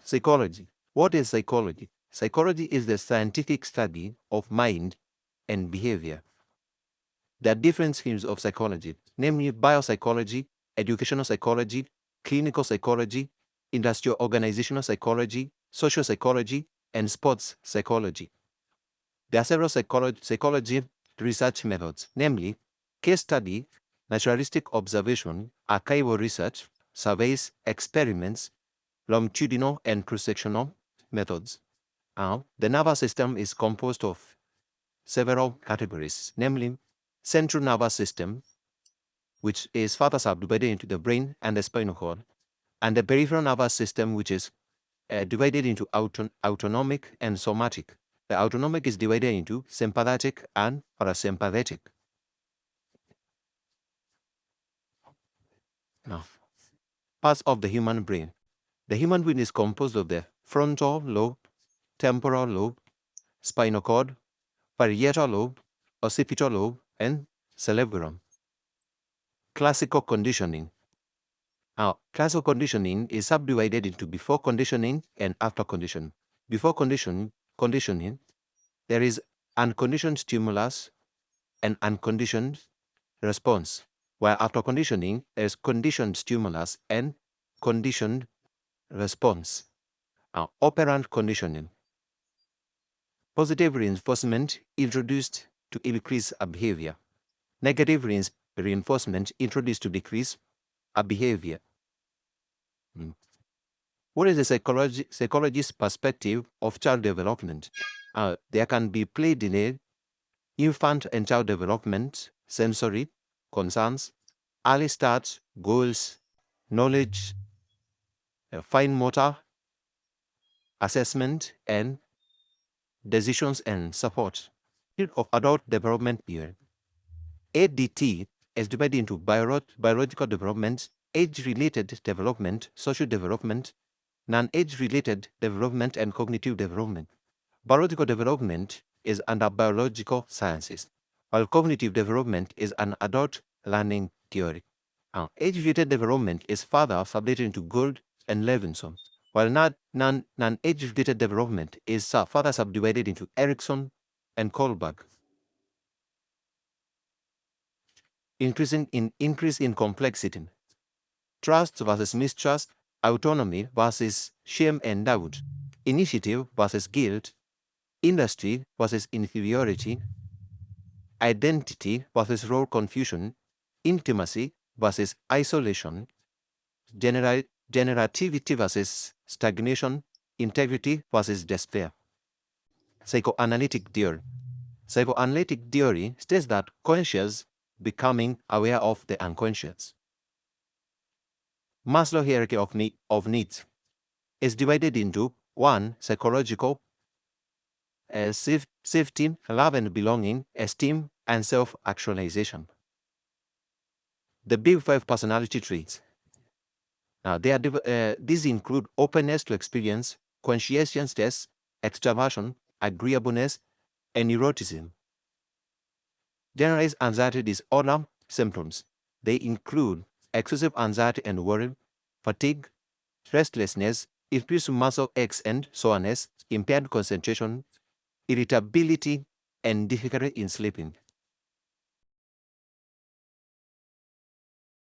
Psychology. What is psychology? Psychology is the scientific study of mind and behavior. There are different schemes of psychology, namely biopsychology, educational psychology, clinical psychology, industrial organizational psychology, social psychology, and sports psychology. There are several psychology research methods, namely case study, naturalistic observation, archival research, surveys, experiments, longitudinal and cross-sectional methods. The nervous system is composed of several categories, namely central nervous system, which is further subdivided into the brain and the spinal cord, and the peripheral nervous system, which is divided into autonomic and somatic. The autonomic is divided into sympathetic and parasympathetic. Now, parts of the human brain. The human brain is composed of the frontal lobe, temporal lobe, spinal cord, parietal lobe, occipital lobe, and cerebellum. Classical conditioning. Now, classical conditioning is subdivided into before conditioning and after conditioning. Before conditioning, there is unconditioned stimulus and unconditioned response, while after conditioning, there is conditioned stimulus and conditioned response. Now, operant conditioning. Positive reinforcement introduced to increase a behavior. Negative reinforcement introduced to decrease a behavior. What is the psychologist's perspective of child development? There can be play delay, infant and child development, sensory concerns, early start, goals, knowledge, fine motor, assessment, and decisions and support. Period of adult development period. ADT is divided into biological development, age-related development, social development, non-age-related development, and cognitive development. Biological development is under biological sciences, while cognitive development is an adult learning theory. Age-related development is further subdivided into Gould and Levinson, while non-age-related development is further subdivided into Erickson and Kohlberg. Increase in complexity. Trust versus mistrust, autonomy versus shame and doubt, initiative versus guilt, industry versus inferiority, identity versus role confusion, intimacy versus isolation, generativity versus stagnation, integrity versus despair. Psychoanalytic theory. Psychoanalytic theory states that conscious becoming aware of the unconscious. Maslow hierarchy of needs is divided into 1. Psychological, safety, love and belonging, esteem, and self-actualization. The Big Five personality traits. Now, these include openness to experience, conscientiousness, extraversion, agreeableness, and neuroticism. Generalized anxiety disorder symptoms. They include excessive anxiety and worry, fatigue, restlessness, increased muscle aches and soreness, impaired concentration, irritability, and difficulty in sleeping.